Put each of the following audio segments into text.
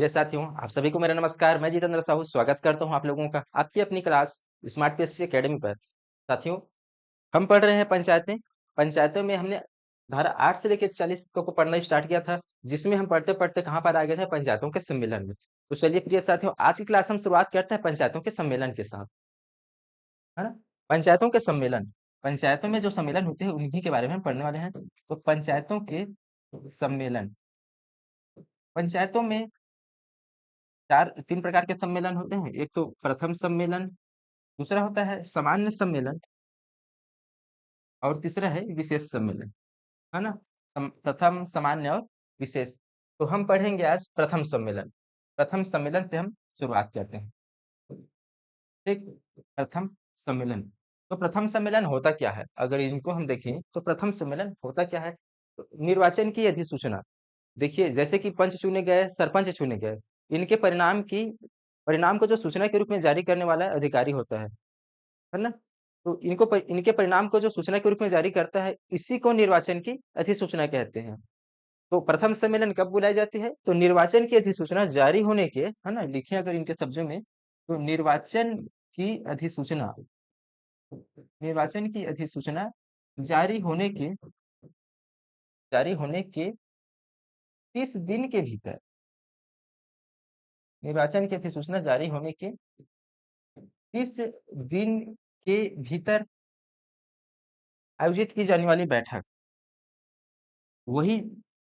प्रिय साथियों, आप सभी को मेरा नमस्कार। मैं जितेंद्र साहू स्वागत करता हूं आप लोगों का आपकी अपनी क्लास स्मार्ट पीएससी एकेडमी पर। साथियों, हम पढ़ रहे हैं पंचायतें। पंचायतों में हमने धारा 8 से लेकर 40 तक को पढ़ना स्टार्ट किया था, जिसमें हम पढ़ते-पढ़ते कहाँ पर आ गए थे? पंचायतों के सम्मेलन में। तो चलिए प्रिय साथियों, आज की क्लास हम शुरुआत करते हैं पंचायतों के सम्मेलन के साथ, है ना? पंचायतों के सम्मेलन, पंचायतों में जो सम्मेलन होते हैं उन्हीं के बारे में हम पढ़ने वाले हैं। तो पंचायतों के सम्मेलन, पंचायतों में 3 प्रकार के सम्मेलन होते हैं। एक तो प्रथम सम्मेलन, दूसरा होता है सामान्य सम्मेलन और तीसरा है विशेष सम्मेलन, है ना? प्रथम, सामान्य और विशेष। तो हम पढ़ेंगे आज प्रथम सम्मेलन। प्रथम सम्मेलन से हम शुरुआत करते हैं। ठीक, प्रथम सम्मेलन। तो प्रथम सम्मेलन होता क्या है? अगर इनको हम देखें तो प्रथम सम्मेलन होता क्या है? तो निर्वाचन की अधिसूचना। देखिए, जैसे कि पंच चुने गए, सरपंच चुने गए, इनके परिणाम को जो सूचना के रूप में जारी करने वाला अधिकारी होता है ना? तो इनके परिणाम को जो सूचना के रूप में जारी करता है, इसी को निर्वाचन की अधिसूचना कहते हैं। तो प्रथम सम्मेलन कब बुलाई जाती है? तो निर्वाचन की अधिसूचना जारी होने के, है ना? लिखें अगर इनके शब्दों में, तो की अधिसूचना निर्वाचन की अधिसूचना जारी होने के जारी होने के 30 दिन के भीतर, निर्वाचन की अधिसूचना जारी होने के 30 दिन के भीतर आयोजित की जाने वाली बैठक, वही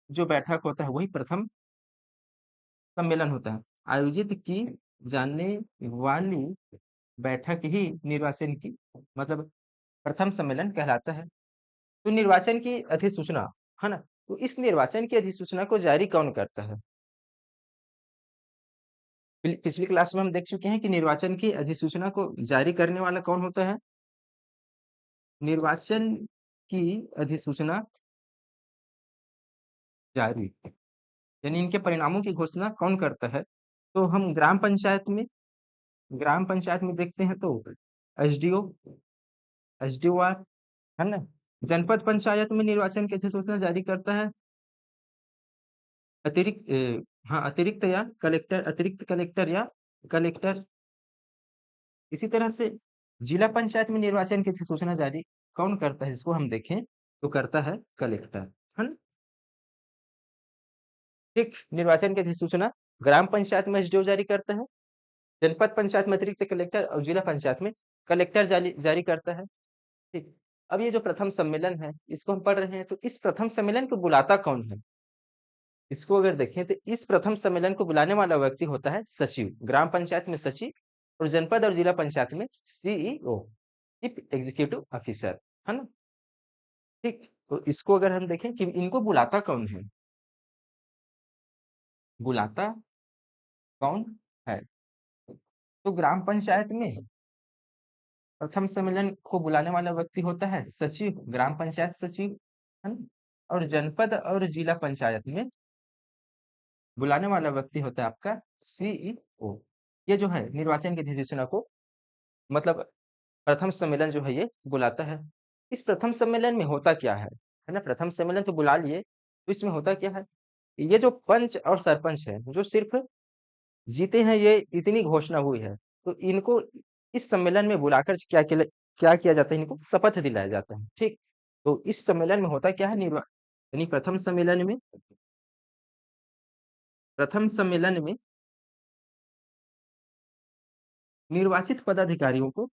जो बैठक होता है वही प्रथम सम्मेलन होता है। आयोजित की जाने वाली बैठक ही निर्वाचन की, मतलब प्रथम सम्मेलन कहलाता है। तो निर्वाचन की अधिसूचना, है ना? तो इस निर्वाचन की अधिसूचना को जारी कौन करता है? पिछली क्लास में हम देख चुके हैं कि निर्वाचन की अधिसूचना को जारी करने वाला कौन होता है? निर्वाचन की अधिसूचना जारी, यानी इनके परिणामों की घोषणा कौन करता है? तो हम ग्राम पंचायत में देखते हैं तो एसडीओ, एसडीओआर, है ना? जनपद पंचायत में निर्वाचन की अधिसूचना जारी करता है अतिरिक्त हाँ, अतिरिक्त कलेक्टर या कलेक्टर। इसी तरह से जिला पंचायत में निर्वाचन की अधिसूचना जारी कौन करता है? इसको हम देखें तो करता है कलेक्टर, है ना? ठीक, निर्वाचन की अधिसूचना ग्राम पंचायत में एसडीओ जारी करता है, जनपद पंचायत में अतिरिक्त कलेक्टर और जिला पंचायत में कलेक्टर जारी जारी करता है। ठीक। अब ये जो प्रथम सम्मेलन है, इसको हम पढ़ रहे हैं, तो इस प्रथम सम्मेलन को बुलाता कौन है? इसको अगर देखें तो इस प्रथम सम्मेलन को बुलाने वाला व्यक्ति होता है सचिव, ग्राम पंचायत में सचिव और जनपद और जिला पंचायत में सीईओ, चीफ एग्जीक्यूटिव ऑफिसर, है ना? ठीक। तो इसको अगर हम देखें कि इनको बुलाता कौन है, बुलाता कौन है? तो ग्राम पंचायत में प्रथम सम्मेलन को बुलाने वाला व्यक्ति होता है सचिव, ग्राम पंचायत सचिव, है ना? और जनपद और जिला पंचायत में बुलाने वाला व्यक्ति होता है आपका सीईओ। ये जो है निर्वाचन की अधिसूचना को, मतलब प्रथम सम्मेलन जो है ये बुलाता है। इस प्रथम सम्मेलन में होता क्या है ना? प्रथम सम्मेलन तो बुला लिए, तो इसमें होता क्या है? ये जो पंच और सरपंच है, जो सिर्फ जीते हैं, ये इतनी घोषणा हुई है, तो इनको इस सम्मेलन में बुलाकर क्या किया जाता है? इनको शपथ दिलाया जाता है। ठीक। तो इस सम्मेलन में होता क्या है? यानी प्रथम सम्मेलन में निर्वाचित पदाधिकारियों को,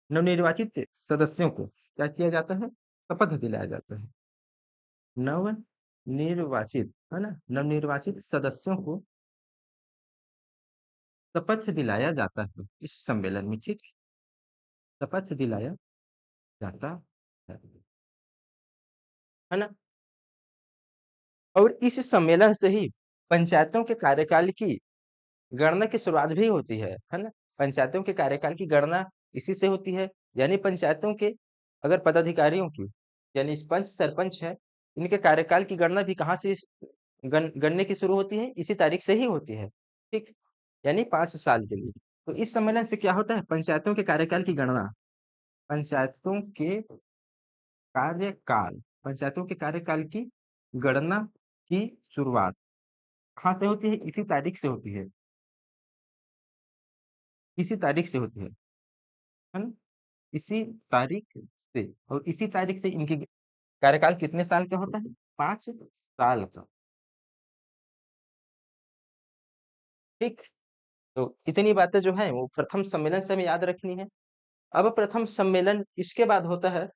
नवनिर्वाचित सदस्यों को क्या किया जाता है? शपथ दिलाया जाता है। नव निर्वाचित, है ना? नवनिर्वाचित सदस्यों को शपथ दिलाया जाता है इस सम्मेलन में। ठीक, शपथ दिलाया जाता है ना? और इस सम्मेलन से ही पंचायतों के कार्यकाल की गणना की शुरुआत भी होती है ना? पंचायतों के कार्यकाल की गणना इसी से होती है। यानी पंचायतों के अगर पदाधिकारियों की, यानी पंच सरपंच है, इनके कार्यकाल की गणना भी कहाँ से गणने की शुरू होती है? इसी तारीख से ही होती है। ठीक, यानी 5 साल के लिए। तो इस सम्मेलन से क्या होता है? पंचायतों के कार्यकाल की गणना, पंचायतों के पंचायतों के कार्यकाल की गणना की शुरुआत, कहाँ से होती है? इसी तारीख से होती है, इसी तारीख से होती है ना? इसी तारीख से, और इसी तारीख से इनकी कार्यकाल कितने साल का होता है? 5 साल का। ठीक? तो इतनी बातें जो हैं वो प्रथम सम्मेलन से हमें याद रखनी है। अब प्रथम सम्मेलन इसके बाद होता है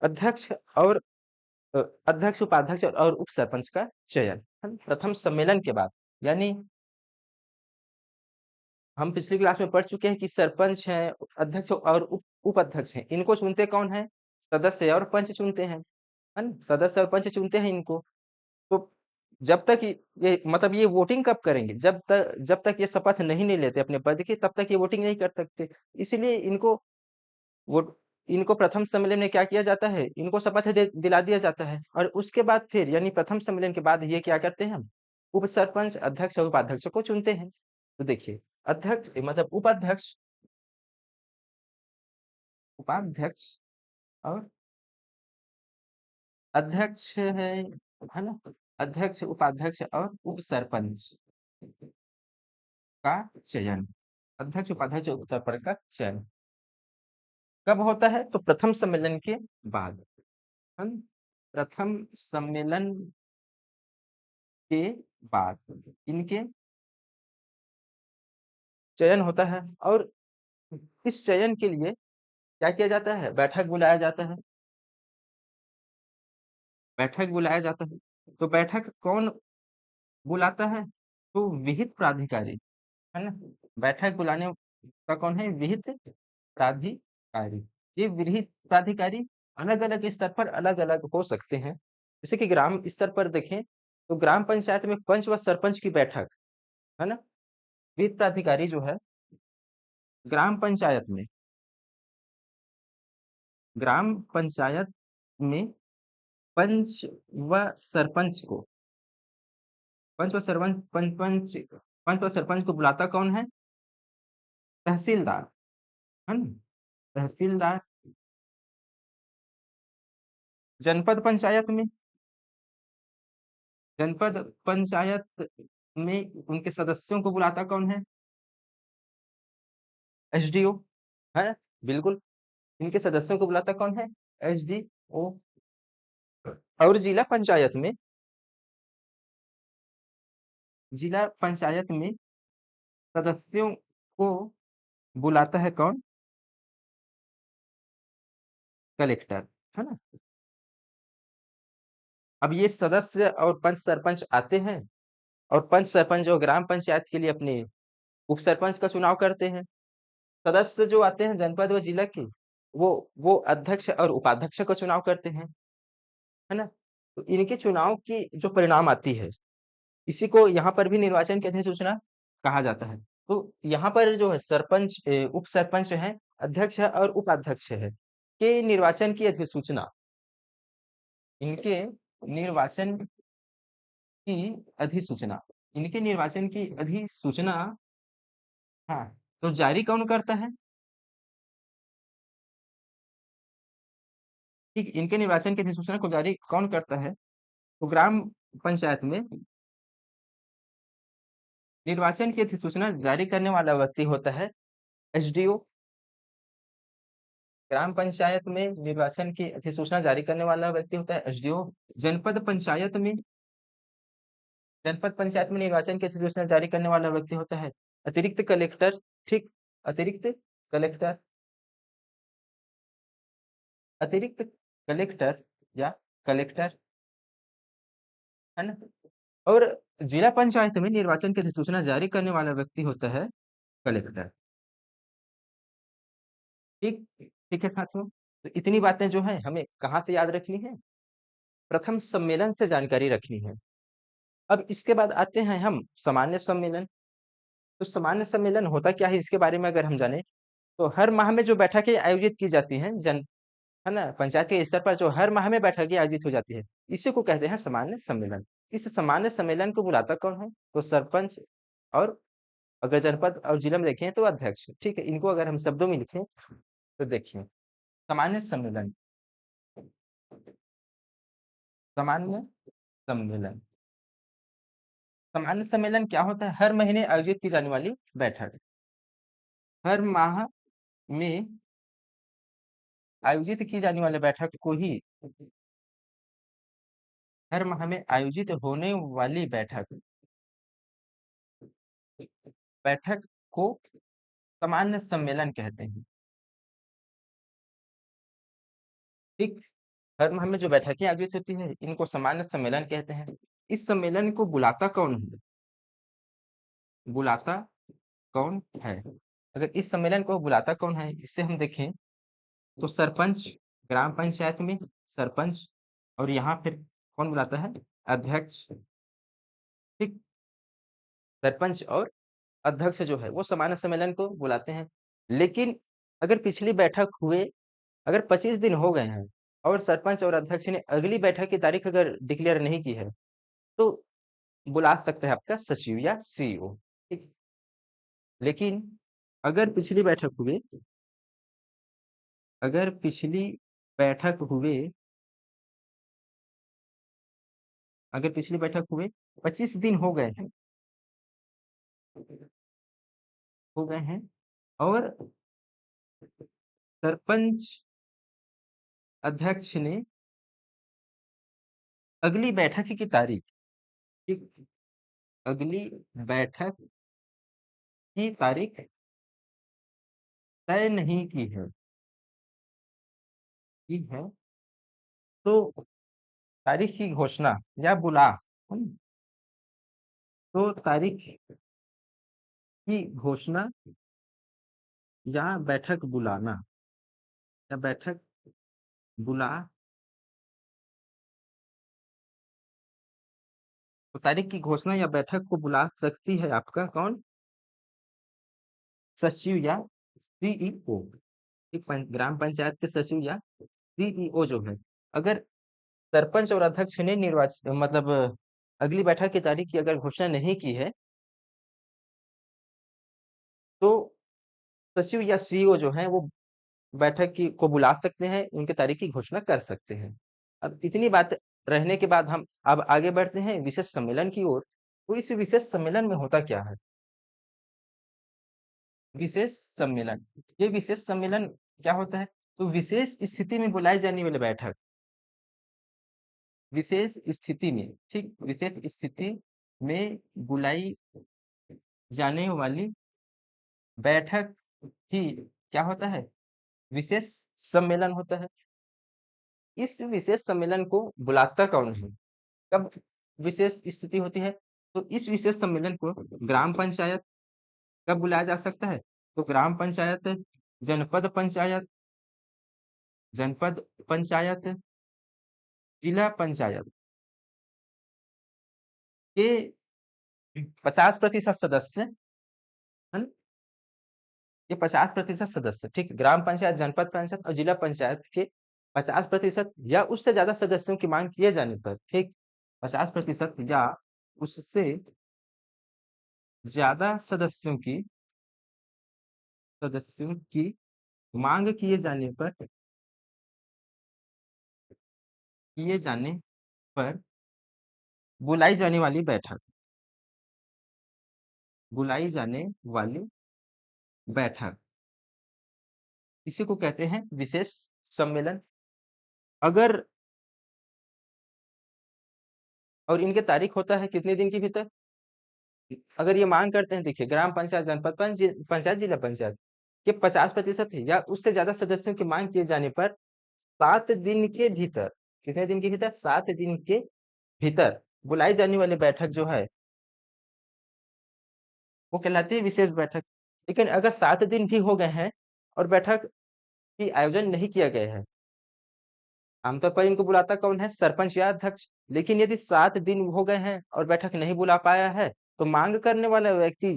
अध्यक्ष और अध्यक्ष, उपाध्यक्ष और उप सरपंच का चयन, है ना? प्रथम सम्मेलन के बाद, यानी हम पिछली क्लास में पढ़ चुके हैं कि सरपंच हैं, अध्यक्ष और उपाध्यक्ष हैं। इनको चुनते कौन है? सदस्य और पंच चुनते हैं, है ना? सदस्य और पंच चुनते हैं इनको। तो जब तक ये मतलब ये वोटिंग कब करेंगे? जब तक ये शपथ नहीं लेते अपने पद की, तब तक ये वोटिंग नहीं कर सकते। इसलिए वो इनको प्रथम सम्मेलन में क्या किया जाता है? इनको शपथ दिला दिया जाता है, और उसके बाद फिर यानी प्रथम सम्मेलन के बाद ये क्या करते हैं हम? उप सरपंच, अध्यक्ष और उपाध्यक्ष को चुनते हैं। तो देखिए, अध्यक्ष मतलब उपाध्यक्ष, उपाध्यक्ष और अध्यक्ष है ना? अध्यक्ष, उपाध्यक्ष और उप सरपंच का चयन, अध्यक्ष, उपाध्यक्ष और उप सरपंच का चयन कब होता है? तो प्रथम सम्मेलन के बाद, है ना? प्रथम सम्मेलन के बाद इनके चयन होता है, और इस चयन के लिए क्या किया जाता है? बैठक बुलाया जाता है, बैठक बुलाया जाता है। तो बैठक कौन बुलाता है? तो विहित प्राधिकारी, है ना? बैठक बुलाने का कौन है? विहित प्राधिकारी। ये विहित प्राधिकारी अलग-अलग स्तर पर अलग-अलग हो सकते हैं। जैसे कि ग्राम स्तर पर देखें, तो ग्राम पंचायत में पंच व सरपंच की बैठक, है ना? विहित प्राधिकारी जो है ग्राम पंचायत में, ग्राम पंचायत में पंच व सरपंच को, पंच व सरपंच पंच व सरपंच को बुलाता कौन है? तहसीलदार, है ना? तहसीलदार। जनपद पंचायत में, जनपद पंचायत में उनके सदस्यों को बुलाता कौन है? एसडीओ, है ना? बिल्कुल, इनके सदस्यों को बुलाता कौन है? एसडीओ। और जिला पंचायत में सदस्यों को बुलाता है कौन? कलेक्टर, है ना? अब ये सदस्य और पंच सरपंच आते हैं, और पंच सरपंच जो ग्राम पंचायत के लिए अपने उप सरपंच का चुनाव करते हैं। सदस्य जो आते हैं जनपद व जिला के, वो अध्यक्ष और उपाध्यक्ष का चुनाव करते हैं, है ना? तो इनके चुनाव की जो परिणाम आती है, इसी को यहाँ पर भी निर्वाचन की अधिसूचना कहा जाता है। तो यहाँ पर जो है सरपंच, उप सरपंच है, अध्यक्ष है और उपाध्यक्ष है, के निर्वाचन की अधिसूचना, इनके निर्वाचन की अधिसूचना, इनके निर्वाचन की अधिसूचना, हाँ, तो जारी कौन करता है? ठीक, इनके निर्वाचन की अधिसूचना को जारी कौन करता है? तो ग्राम पंचायत में निर्वाचन की अधिसूचना जारी करने वाला व्यक्ति होता है एसडीओ। ग्राम पंचायत में निर्वाचन की अधिसूचना जारी करने वाला व्यक्ति होता है एसडीओ। जनपद पंचायत में, जनपद पंचायत में निर्वाचन की अधिसूचना जारी करने वाला व्यक्ति होता है अतिरिक्त कलेक्टर। ठीक, अतिरिक्त कलेक्टर, अतिरिक्त कलेक्टर या कलेक्टर, है ना? और जिला पंचायत में निर्वाचन की अधिसूचना जारी करने वाला व्यक्ति होता है कलेक्टर। ठीक, ठीक है साथियों। तो इतनी बातें जो है हमें कहाँ से याद रखनी है? प्रथम सम्मेलन से जानकारी रखनी है। अब इसके बाद आते हैं हम सामान्य सम्मेलन। तो सामान्य सम्मेलन होता क्या है, इसके बारे में अगर हम जाने, तो हर माह में जो बैठकें आयोजित की जाती हैं, है ना? पंचायत के स्तर पर जो हर माह में बैठकें आयोजित हो जाती है, इसी को कहते हैं सामान्य सम्मेलन। इस सामान्य सम्मेलन को बुलाता कौन है? तो सरपंच, और अगर जनपद और जिला में देखें तो अध्यक्ष। ठीक है, इनको अगर हम शब्दों में लिखें तो देखिए, सामान्य सम्मेलन, सामान्य सम्मेलन सामान्य सम्मेलन क्या होता है? हर महीने आयोजित की जाने वाली बैठक। हर माह में आयोजित की जाने वाली बैठक को ही हर माह में आयोजित होने वाली बैठक बैठक को सामान्य सम्मेलन कहते हैं। ठीक, हर माह में जो बैठकें आयोजित होती है इनको सामान्य सम्मेलन कहते हैं। इस सम्मेलन को बुलाता कौन है? बुलाता कौन है? अगर इस सम्मेलन को बुलाता कौन है, इससे हम देखें तो सरपंच, ग्राम पंचायत में सरपंच, और यहाँ फिर कौन बुलाता है? अध्यक्ष। ठीक, सरपंच और अध्यक्ष जो है वो सामान्य सम्मेलन को बुलाते हैं। लेकिन अगर पिछली बैठक हुए, अगर 25 दिन हो गए हैं और सरपंच और अध्यक्ष ने अगली बैठक की तारीख अगर डिक्लेयर नहीं की है, तो बुला सकते हैं आपका सचिव या सीईओ। ठीक, लेकिन अगर पिछली बैठक हुए, अगर पिछली बैठक हुए अगर पिछली बैठक हुए 25 दिन हो गए हैं और सरपंच अध्यक्ष ने अगली बैठक की तारीख, ठीक, अगली बैठक की तारीख तय नहीं की है, तो तारीख की घोषणा या तो तारीख की घोषणा या बैठक बुलाना या बैठक बुला तो तारीख की घोषणा या बैठक को बुला सकती है आपका कौन? सचिव या सीईओ। एक ग्राम पंचायत के सचिव या सीईओ जो है। अगर सरपंच और अध्यक्ष ने निर्वाचित मतलब अगली बैठक की तारीख की अगर घोषणा नहीं की है, तो सचिव या सीईओ जो है वो बैठक की को बुला सकते हैं, उनके तारीख की घोषणा कर सकते हैं। अब इतनी बात रहने के बाद हम अब आगे बढ़ते हैं विशेष सम्मेलन की ओर। तो इस विशेष सम्मेलन में होता क्या है? विशेष सम्मेलन, ये विशेष सम्मेलन क्या होता है? तो विशेष स्थिति में बुलाई जाने वाली बैठक, विशेष स्थिति में, ठीक, विशेष स्थिति में बुलाई जाने वाली बैठक ही क्या होता है? विशेष सम्मेलन होता है। इस विशेष सम्मेलन को बुलाता कौन है? कब विशेष स्थिति होती है? तो इस विशेष सम्मेलन को ग्राम पंचायत कब बुलाया जा सकता है? तो ग्राम पंचायत, जनपद पंचायत, जनपद पंचायत, जिला पंचायत के 50% सदस्य, है ना? ये 50% सदस्य, ठीक, ग्राम पंचायत, जनपद पंचायत और जिला पंचायत के 50% या उससे ज्यादा सदस्यों की मांग किए जाने पर, ठीक, 50% या उससे ज्यादा सदस्यों की मांग किए जाने पर बुलाई जाने वाली बैठक, बुलाई जाने वाली बैठक इसी को कहते हैं विशेष सम्मेलन। अगर और इनके तारीख होता है कितने दिन के भीतर? अगर ये मांग करते हैं, देखिए, ग्राम पंचायत, जनपद पंचायत, जिला पंचायत के 50% या उससे ज्यादा सदस्यों की मांग किए जाने पर 7 दिन के भीतर, कितने दिन के भीतर? 7 दिन के भीतर बुलाई जाने वाली बैठक जो है वो कहलाती है विशेष बैठक। लेकिन अगर 7 दिन भी हो गए हैं और बैठक की आयोजन नहीं किया गया है, आमतौर पर इनको बुलाता कौन है? सरपंच या अध्यक्ष। लेकिन यदि 7 दिन हो गए हैं और बैठक नहीं बुला पाया है, तो मांग करने वाला व्यक्ति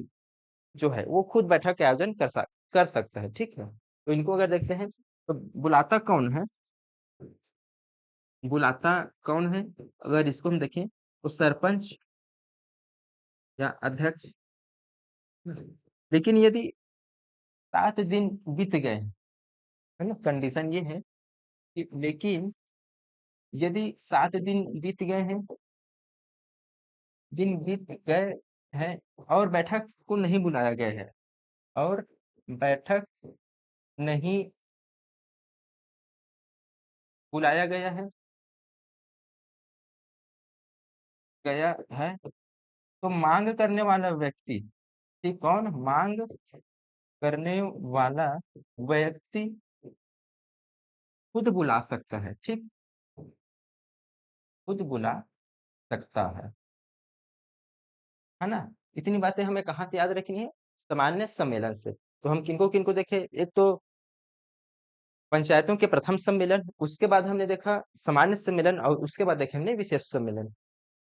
जो है वो खुद बैठक का आयोजन कर सकता है। ठीक है, तो इनको अगर देखते हैं तो बुलाता कौन है? बुलाता कौन है? अगर इसको हम देखें तो सरपंच या अध्यक्ष। लेकिन यदि 7 दिन बीत गए हैं, है ना, कंडीशन ये है कि लेकिन यदि 7 दिन बीत गए हैं दिन बीत गए हैं और बैठक को नहीं बुलाया गया है, और बैठक नहीं बुलाया गया है, तो मांग करने वाला व्यक्ति, ठीक, कौन मांग करने वाला व्यक्ति खुद बुला सकता है, ठीक, खुद बुला सकता है ना। इतनी बातें हमें कहाँ से याद रखनी है? सामान्य सम्मेलन से। तो हम किनको किनको देखे, एक तो पंचायतों के प्रथम सम्मेलन, उसके बाद हमने देखा सामान्य सम्मेलन, और उसके बाद देखे हमने विशेष सम्मेलन,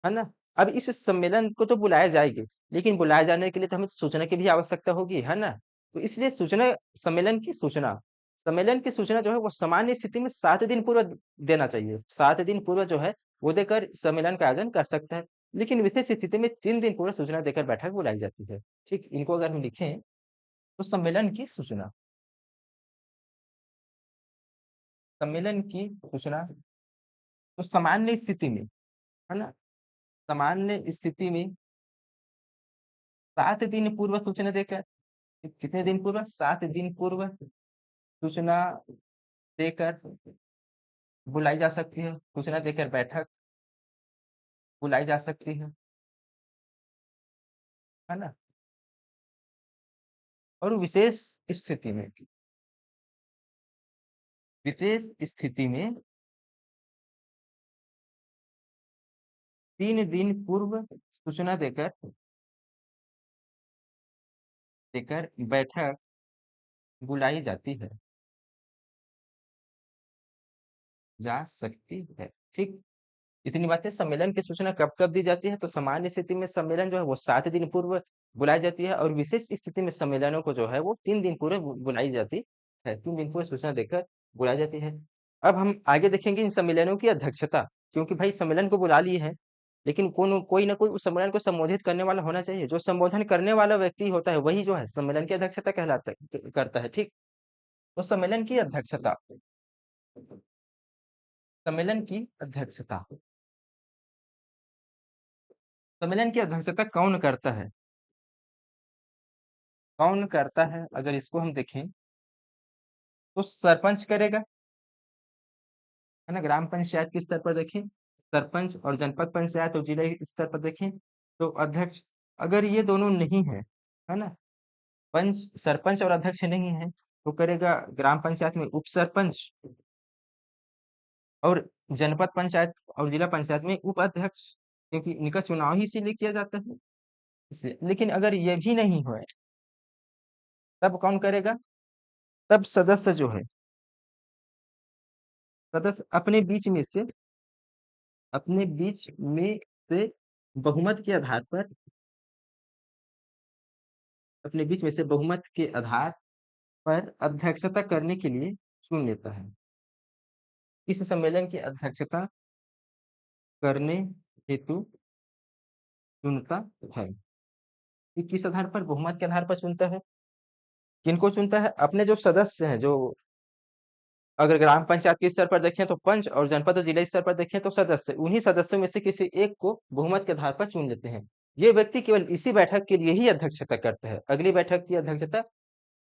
है ना। अब इस सम्मेलन को तो बुलाया जाएगी, लेकिन बुलाए जाने के लिए तो हमें सूचना की भी आवश्यकता होगी, है ना। तो इसलिए सूचना, सम्मेलन की सूचना, सम्मेलन की सूचना जो है वो सामान्य स्थिति में 7 दिन पूर्व देना चाहिए, 7 दिन पूर्व जो है वो देकर सम्मेलन का आयोजन कर सकता है। लेकिन विशेष स्थिति में 3 दिन पूर्व सूचना देकर बैठक बुलाई जाती है। ठीक, इनको अगर हम लिखें तो सम्मेलन की सूचना, सम्मेलन की सूचना, तो सामान्य स्थिति में, है ना, सामान्य स्थिति में 7 दिन पूर्व सूचना देकर, कितने दिन पूर्व, 7 दिन पूर्व सूचना देकर बुलाई जा सकती है, सूचना देकर बैठक बुलाई जा सकती है ना। और स्थिति में विशेष स्थिति में 3 दिन पूर्व सूचना देकर देकर बैठक बुलाई जाती है, जा सकती है, ठीक। इतनी बातें, सम्मेलन की सूचना कब कब दी जाती है, तो सामान्य स्थिति में सम्मेलन जो है वो 7 दिन पूर्व बुलाई जाती है, और विशेष स्थिति में सम्मेलनों को जो है वो 3 दिन पूर्व बुलाई जाती है, 3 दिन पूर्व सूचना देकर बुलाई जाती है। अब हम आगे देखेंगे इन सम्मेलनों की अध्यक्षता, क्योंकि भाई सम्मेलन को बुला लिए हैं, लेकिन कौन, कोई ना कोई उस सम्मेलन को संबोधित करने वाला होना चाहिए। जो संबोधन करने वाला व्यक्ति होता है वही जो है सम्मेलन की अध्यक्षता कहलाता करता है, ठीक। तो सम्मेलन की अध्यक्षता, सम्मेलन की अध्यक्षता, सम्मेलन की अध्यक्षता कौन करता है, कौन करता है, अगर इसको हम देखें तो सरपंच करेगा, है ना। ग्राम पंचायत के स्तर पर देखें सरपंच, और जनपद पंचायत और जिला स्तर पर देखें तो अध्यक्ष। अगर ये दोनों नहीं है ना, पंच, सरपंच और अध्यक्ष नहीं है, तो करेगा ग्राम पंचायत में उप सरपंच, और जनपद पंचायत और जिला पंचायत में उप अध्यक्ष, क्योंकि इनका चुनाव ही इसीलिए किया जाता है, इसलिए। लेकिन अगर ये भी नहीं हो, तब कौन करेगा, तब सदस्य जो है, सदस्य अपने बीच में से बहुमत के आधार पर, अपने बीच में से बहुमत के आधार पर अध्यक्षता करने के लिए चुन लेता है। इस सम्मेलन की अध्यक्षता करने हेतु चुनता है। ये किस आधार पर, बहुमत के आधार पर चुनता है। किनको चुनता है, अपने जो सदस्य हैं, जो अगर ग्राम पंचायत के स्तर पर देखें तो पंच, और जनपद और जिला स्तर पर देखें तो सदस्य, उन्हीं सदस्यों में से किसी एक को बहुमत के आधार पर चुन लेते हैं। ये व्यक्ति केवल इसी बैठक के लिए ही अध्यक्षता करता है, अगली बैठक की अध्यक्षता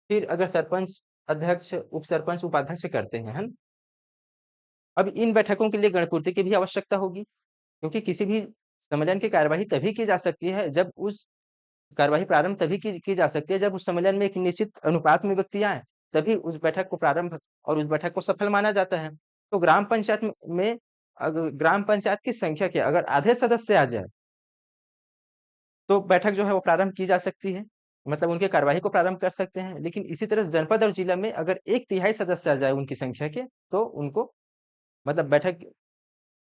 फिर अगर सरपंच, अध्यक्ष, उप सरपंच, उपाध्यक्ष करते हैं, है ना। अब इन बैठकों के लिए गणपूर्ति की भी आवश्यकता होगी, क्योंकि किसी भी सम्मेलन की कार्यवाही तभी की जा सकती है जब उस कार्यवाही प्रारंभ तभी की जा सकती है जब उस सम्मेलन में एक निश्चित अनुपात में व्यक्ति आए, तभी उस बैठक को प्रारंभ और उस बैठक को सफल माना जाता है। तो ग्राम पंचायत में अगर ग्राम पंचायत की संख्या के अगर आधे सदस्य आ जाए, तो बैठक जो है वो प्रारंभ की जा सकती है, मतलब उनके कार्यवाही को प्रारंभ कर सकते हैं। लेकिन इसी तरह जनपद और जिला में अगर 1/3 सदस्य आ जाए उनकी संख्या के, तो उनको, मतलब बैठक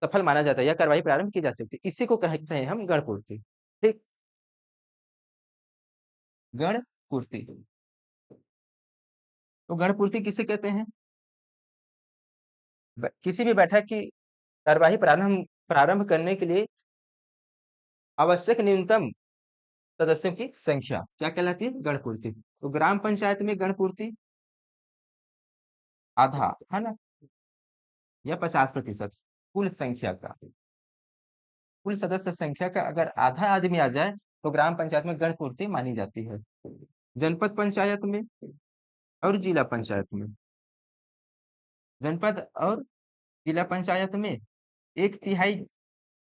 सफल माना जाता है या कार्यवाही प्रारंभ की जा सकती है। इसी को कहते हैं हम गणपूर्ति, ठीक। गणपूर्ति, तो गणपूर्ति किसे कहते हैं, किसी भी बैठक की कार्यवाही प्रारंभ प्रारंभ करने के लिए आवश्यक न्यूनतम सदस्यों की संख्या क्या कहलाती है, गणपूर्ति। तो ग्राम पंचायत में गणपूर्ति आधा, है ना, या 50% कुल संख्या का, कुल सदस्य संख्या का अगर आधा आदमी आ जाए तो ग्राम पंचायत में गणपूर्ति मानी जाती है। जनपद पंचायत में और जिला पंचायत में, जनपद और जिला पंचायत में एक तिहाई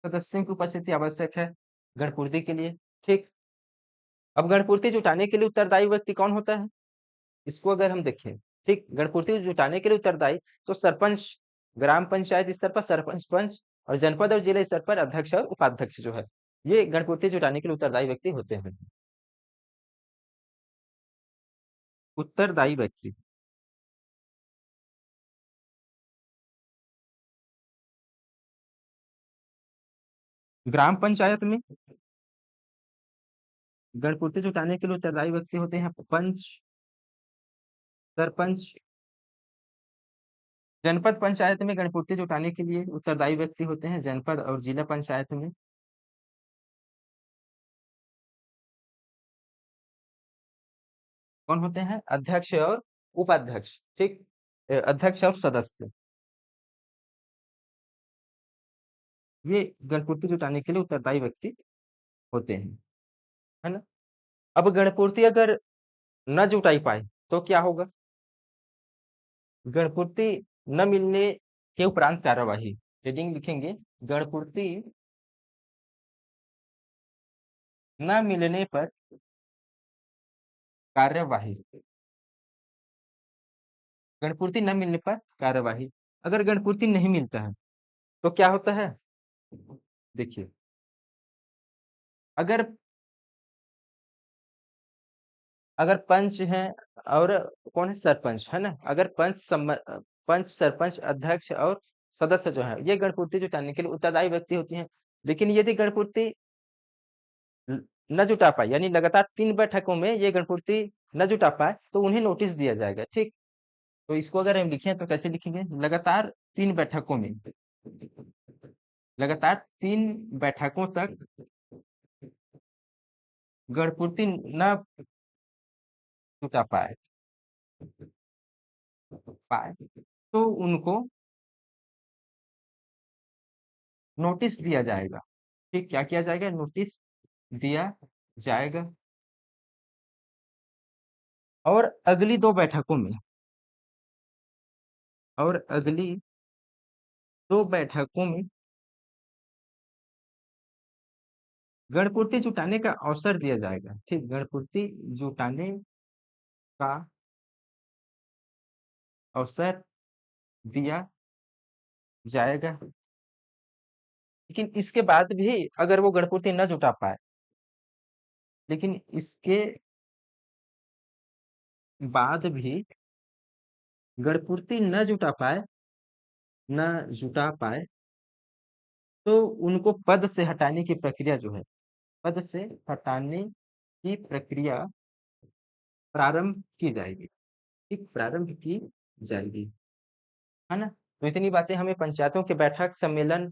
सदस्यों की उपस्थिति आवश्यक है गणपूर्ति के लिए। ठीक। अब गणपूर्ति जुटाने के लिए उत्तरदायी व्यक्ति कौन होता है, इसको अगर हम देखें, ठीक, गणपूर्ति जुटाने के लिए उत्तरदायी तो सरपंच, ग्राम पंचायत स्तर पर सरपंच, पंच, और जनपद और जिला स्तर पर अध्यक्ष और उपाध्यक्ष जो है, ये गणपूर्ति जुटाने के लिए उत्तरदायी व्यक्ति होते हैं। उत्तरदायी व्यक्ति, ग्राम पंचायत में गणपूर्ति जुटाने के लिए उत्तरदायी व्यक्ति होते हैं पंच, सरपंच। जनपद पंचायत में गणपूर्ति जुटाने के लिए उत्तरदायी व्यक्ति होते हैं जनपद और जिला पंचायत में कौन होते हैं, अध्यक्ष और उपाध्यक्ष। ठीक। अध्यक्ष और सदस्य, ये गणपूर्ति जुटाने के लिए उत्तरदायी व्यक्ति होते हैं, है ना। अब गणपूर्ति अगर न जुटाई पाए तो क्या होगा, गणपूर्ति न मिलने के उपरांत कार्यवाही, हेडिंग लिखेंगे, गणपूर्ति न मिलने पर कार्यवाही, गणपूर्ति न मिलने पर कार्यवाही। अगर गणपूर्ति नहीं मिलता है तो क्या होता है, देखिए, अगर अगर पंच है और कौन है, सरपंच, है ना, अगर पंच, सरपंच, अध्यक्ष और सदस्य जो है ये गणपूर्ति जुटाने के लिए उत्तरदायी व्यक्ति होती हैं, लेकिन यदि गणपूर्ति न न जुटा पाए, यानी लगातार 3 बैठकों में ये गणपूर्ति न जुटा पाए तो उन्हें नोटिस दिया जाएगा। ठीक। तो इसको अगर हम लिखें तो कैसे लिखेंगे, लगातार 3 बैठकों में, लगातार 3 बैठकों तक गणपूर्ति न जुटा पाए तो उनको नोटिस दिया जाएगा। ठीक, क्या किया जाएगा, नोटिस दिया जाएगा। और अगली 2 बैठकों में, और अगली 2 बैठकों में गणपूर्ति जुटाने का अवसर दिया जाएगा। ठीक, गणपूर्ति जुटाने का अवसर दिया जाएगा। लेकिन इसके बाद भी अगर वो गणपूर्ति न जुटा पाए, लेकिन इसके बाद भी गणपूर्ति न जुटा पाए तो उनको पद से हटाने की प्रक्रिया जो है, पद से हटाने की प्रक्रिया प्रारंभ की जाएगी। ठीक, प्रारंभ की जाएगी, है ना। तो इतनी बातें हमें पंचायतों के बैठक, सम्मेलन,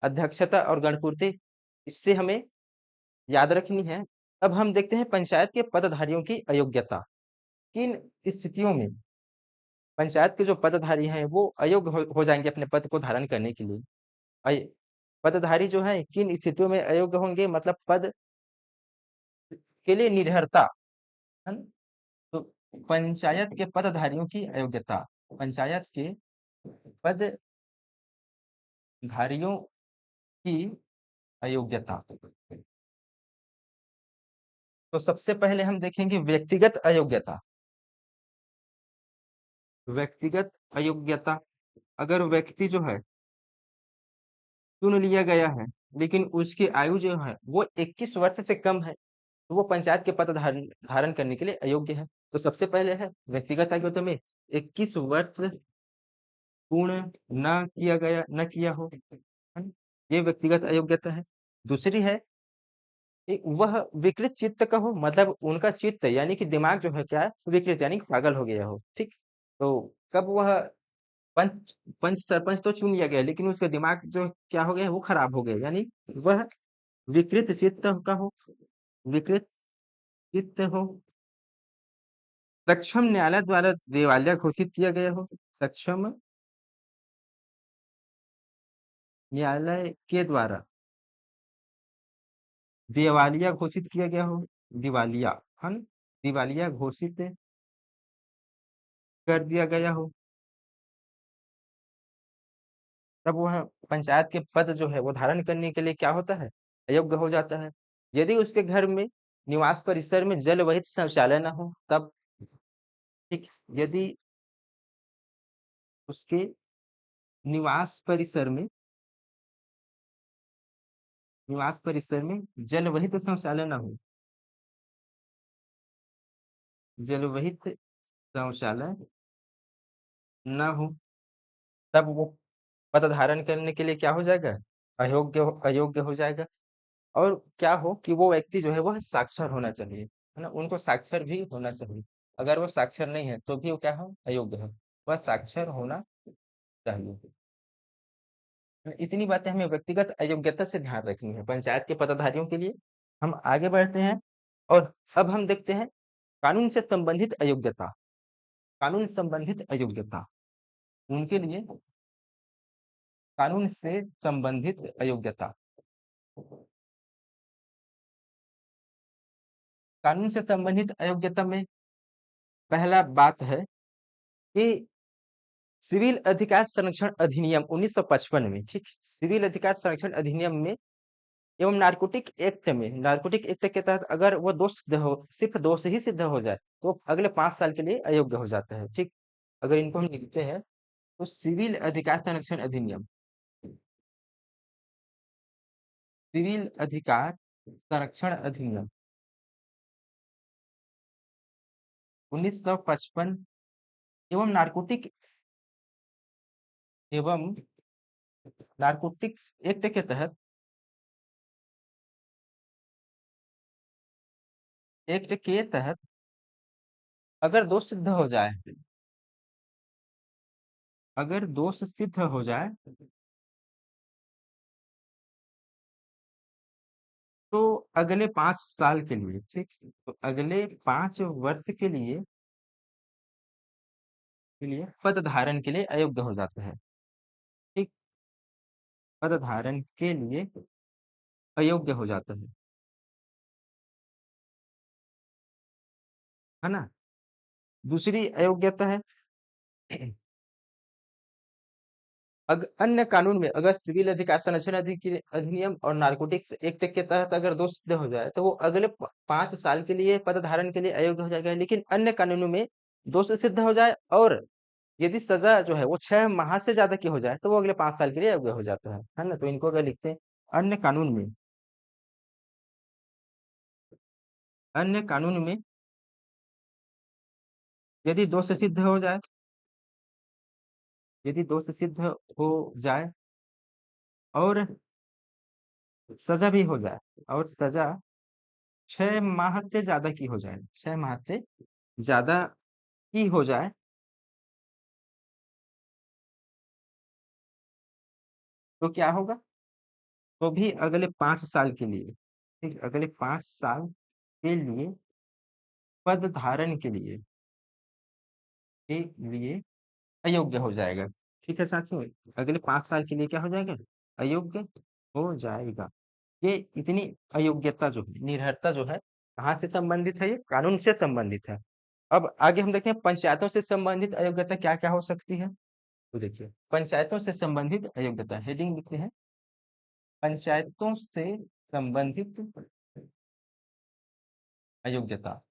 अध्यक्षता और गणपूर्ति, इससे हमें याद रखनी है। अब हम देखते हैं पंचायत के पदधारियों की अयोग्यता। किन स्थितियों में पंचायत के जो पदधारी हैं वो अयोग्य हो जाएंगे अपने पद को धारण करने के लिए। अय- पदधारी जो है किन स्थितियों में अयोग्य होंगे, मतलब पद के लिए निरर्हता, है ना। तो पंचायत के पदधारियों की अयोग्यता, पंचायत के पदधारियों की अयोग्यता। तो सबसे पहले हम देखेंगे व्यक्तिगत अयोग्यता। व्यक्तिगत अयोग्यता, अगर व्यक्ति जो है चुन लिया गया है लेकिन उसकी आयु जो है वो 21 वर्ष से कम है तो वो पंचायत के पद धारण धारण करने के लिए अयोग्य है। तो सबसे पहले है व्यक्तिगत अयोग्यता में 21 वर्ष पूर्ण न किया हो, है ना? ये व्यक्तिगत अयोग्यता है। दूसरी है वह विकृत चित्त का हो, मतलब उनका चित्त यानी कि दिमाग जो है क्या है, विकृत यानी कि पागल हो गया हो। ठीक। तो कब वह पंच पंच सरपंच तो चुन लिया गया लेकिन उसका दिमाग जो क्या हो गया, वो खराब हो गया, यानी वह विकृत चित्त का हो, विकृत चित्त हो। सक्षम न्यायालय द्वारा दिवालिया घोषित किया गया हो, सक्षम न्यायालय के द्वारा दिवालिया घोषित किया गया हो, दिवालिया, है ना, दिवालिया घोषित कर दिया गया हो, तब वह पंचायत के पद जो है वो धारण करने के लिए क्या होता है, अयोग्य हो जाता है। यदि उसके घर में निवास परिसर में जल वहित शौचालय न हो तब, ठीक, यदि उसके निवास परिसर में, निवास परिसर में जल वहित शौचालय न हो, जल वहित शौचालय न हो, तब वो पद धारण करने के लिए क्या हो जाएगा, अयोग्य हो जाएगा। और क्या हो कि वो व्यक्ति जो है वह साक्षर होना चाहिए, है ना, उनको साक्षर भी होना चाहिए। अगर वो साक्षर नहीं है तो भी वो क्या है, अयोग्य है। वह साक्षर होना चाहिए। इतनी बातें हमें व्यक्तिगत अयोग्यता से ध्यान रखनी है पंचायत के पदाधिकारियों के लिए। हम आगे बढ़ते हैं और अब हम देखते हैं कानून से संबंधित अयोग्यता। कानून संबंधित अयोग्यता, उनके लिए कानून से संबंधित अयोग्यता, कानून से संबंधित अयोग्यता में पहला बात है कि सिविल अधिकार संरक्षण अधिनियम 1955 में, ठीक, सिविल अधिकार संरक्षण अधिनियम में एवं नारकोटिक एक्ट में, नारकोटिक एक्ट के तहत अगर वो दोष सिद्ध हो, सिर्फ दोष ही सिद्ध हो जाए तो अगले 5 साल के लिए अयोग्य हो जाता है, ठीक। अगर इनको हम लिखते हैं तो सिविल अधिकार संरक्षण अधिनियम, सिविल अधिकार संरक्षण अधिनियम 1955 एवं एवं नारकोटिक्स एक्ट के तहत, एक्ट के तहत अगर दोष सिद्ध हो जाए, अगर दोष सिद्ध हो जाए तो अगले 5 साल के लिए, ठीक, तो अगले 5 वर्ष के लिए पद धारण के लिए अयोग्य हो जाता है, ठीक, पद धारण के लिए अयोग्य हो जाता है ना। दूसरी अयोग्यता है अन्य कानून में अगर सिविल अधिकार संरक्षण अधिनियम और नारकोटिक्स एक्ट के तहत अगर दोष सिद्ध हो जाए तो वो अगले 5 साल के लिए पद धारण के लिए अयोग्य हो जाएगा। लेकिन अन्य कानूनों में दोष सिद्ध हो जाए और यदि सजा जो है वो 6 माह से ज्यादा की हो जाए तो वो अगले 5 साल के लिए अयोग्य हो जाता है ना। तो इनको अगर लिखते हैं अन्य कानून में, अन्य कानून में यदि दोष सिद्ध हो जाए, यदि दोष सिद्ध हो जाए और सजा भी हो जाए, और सजा 6 माह से ज्यादा की हो जाए, 6 माह से ज्यादा की हो जाए, तो क्या होगा, तो भी अगले 5 साल के लिए, ठीक, अगले 5 साल के लिए पद धारण के लिए अयोग्य हो जाएगा। ठीक है साथियों, अगले 5 साल के लिए क्या हो जाएगा, अयोग्य हो जाएगा। ये इतनी अयोग्यता जो है, निरर्हता जो है, कहाँ से संबंधित है, ये कानून से संबंधित है। अब आगे हम देखते हैं पंचायतों से संबंधित अयोग्यता क्या क्या हो सकती है। तो देखिए पंचायतों से संबंधित अयोग्यता, हेडिंग लिखते हैं पंचायतों से संबंधित अयोग्यता।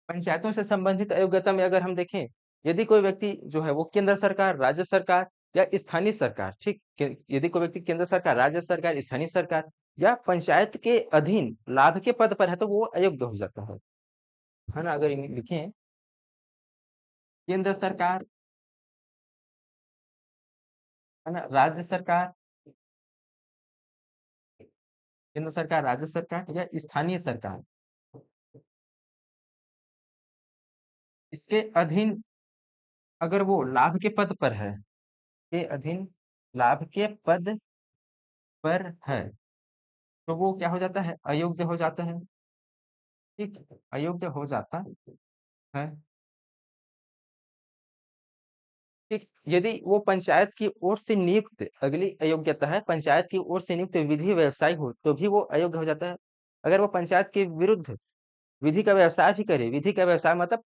पंचायतों से संबंधित अयोग्यता में अगर हम देखें, यदि कोई व्यक्ति जो है वो केंद्र सरकार, राज्य सरकार या स्थानीय सरकार, ठीक, यदि कोई व्यक्ति केंद्र सरकार, राज्य सरकार, स्थानीय सरकार या पंचायत के अधीन लाभ के पद पर है तो वो अयोग्य हो जाता है ना। अगर इन्हें लिखें केंद्र सरकार, है ना, राज्य सरकार, केंद्र सरकार, राज्य सरकार या स्थानीय सरकार, इसके अधीन अगर वो लाभ के पद पर है, के अधीन लाभ के पद पर है, तो वो क्या हो जाता है, अयोग्य हो जाता है, ठीक, अयोग्य हो जाता है। ठीक, यदि वो पंचायत की ओर से नियुक्त, अगली अयोग्यता है, पंचायत की ओर से नियुक्त विधि व्यवसायी हो तो भी वो अयोग्य हो जाता है। अगर वो पंचायत के विरुद्ध विधि का व्यवसाय भी करे, विधि का व्यवसाय मतलब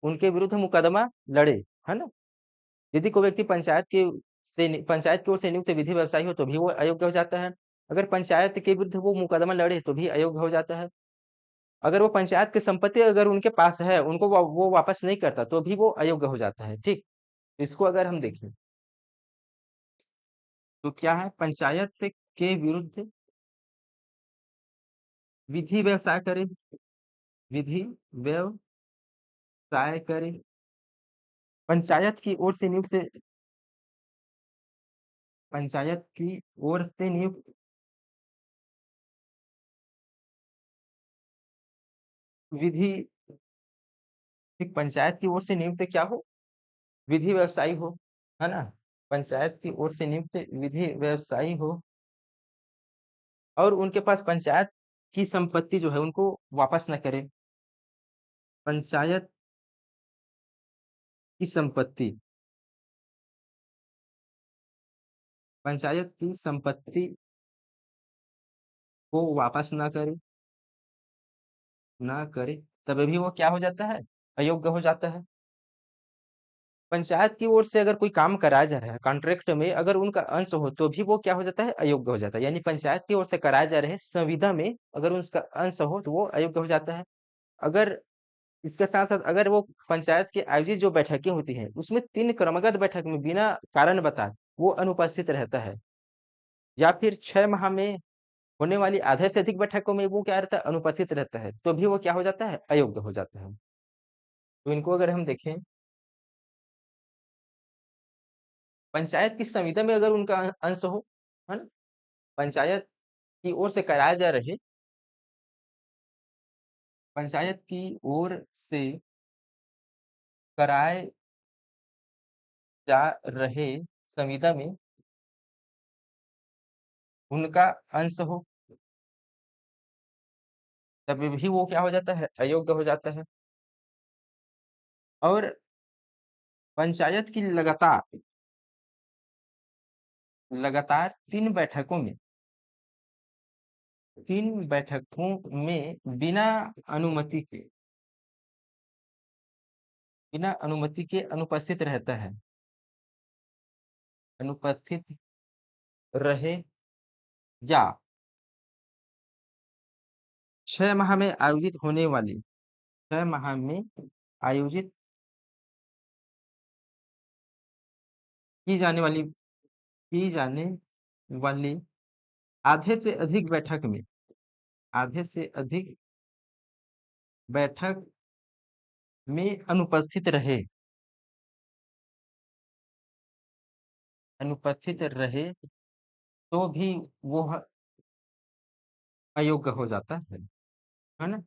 उनके विरुद्ध मुकदमा लड़े, है ना? यदि कोई व्यक्ति पंचायत की ओर से नियुक्त विधि व्यवसायी हो तो भी वो अयोग्य हो जाता है। अगर पंचायत के विरुद्ध वो मुकदमा लड़े तो भी अयोग्य हो जाता है। अगर वो पंचायत की संपत्ति अगर उनके पास है, उनको वो वापस नहीं करता तो भी वो अयोग्य हो जाता है। ठीक, इसको अगर हम देखें तो क्या है, पंचायत के विरुद्ध विधि व्यवसाय करे, विधि व्यवसाय करे, पंचायत की ओर से नियुक्त, पंचायत की ओर से नियुक्त विधि, ठीक, पंचायत की ओर से नियुक्त क्या हो, विधि व्यवसायी हो, है ना? पंचायत की ओर से नियुक्त विधि व्यवसायी हो और उनके पास पंचायत की संपत्ति जो है उनको वापस न करे। पंचायत की संपत्ति, पंचायत की संपत्ति को वापस ना करे, ना करे, तभी भी वो क्या हो जाता है, अयोग्य हो जाता है। पंचायत की ओर से अगर कोई काम कराया जा रहा है कॉन्ट्रैक्ट में, अगर उनका अंश हो तो भी वो क्या हो जाता है, अयोग्य हो जाता है। यानी पंचायत की ओर से कराया जा रहे संविदा में अगर उसका अंश हो तो वो अयोग्य हो जाता है। अगर इसके साथ साथ अगर वो पंचायत की आयोजित जो बैठकें होती हैं उसमें 3 क्रमगत बैठक में बिना कारण बताए वो अनुपस्थित रहता है, या फिर 6 माह में होने वाली आधे से अधिक बैठकों में वो क्या रहता है, अनुपस्थित रहता है, तो भी वो क्या हो जाता है, अयोग्य हो जाता है। तो इनको अगर हम देखें, पंचायत की संविदा में अगर उनका अंश हो, है ना, पंचायत की ओर से कराए जा रहे, पंचायत की ओर से कराए जा रहे संविदा में उनका अंश हो, तभी भी वो क्या हो जाता है, अयोग्य हो जाता है। और पंचायत की लगातार लगातार 3 बैठकों में, 3 बैठकों में बिना अनुमति के अनुपस्थित रहता है, अनुपस्थित रहे, या 6 माह में आयोजित होने वाली, 6 माह में आयोजित की जाने वाली की जाने वाली आधे से अधिक बैठक में, आधे से अधिक बैठक में अनुपस्थित रहे, अनुपस्थित रहे तो भी वो अयोग्य हो जाता है ना?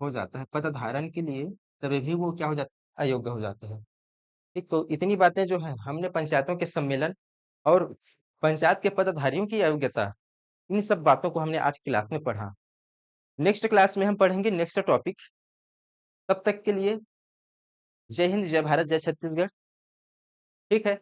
हो जाता है पदधारण के लिए, तभी भी वो क्या हो जाता है, अयोग्य हो जाता है। ठीक, तो इतनी बातें जो है हमने पंचायतों के सम्मेलन और पंचायत के पदधारियों की अयोग्यता, इन सब बातों को हमने आज क्लास में पढ़ा। नेक्स्ट क्लास में हम पढ़ेंगे नेक्स्ट टॉपिक। तब तक के लिए जय हिंद, जय भारत, जय छत्तीसगढ़। ठीक है।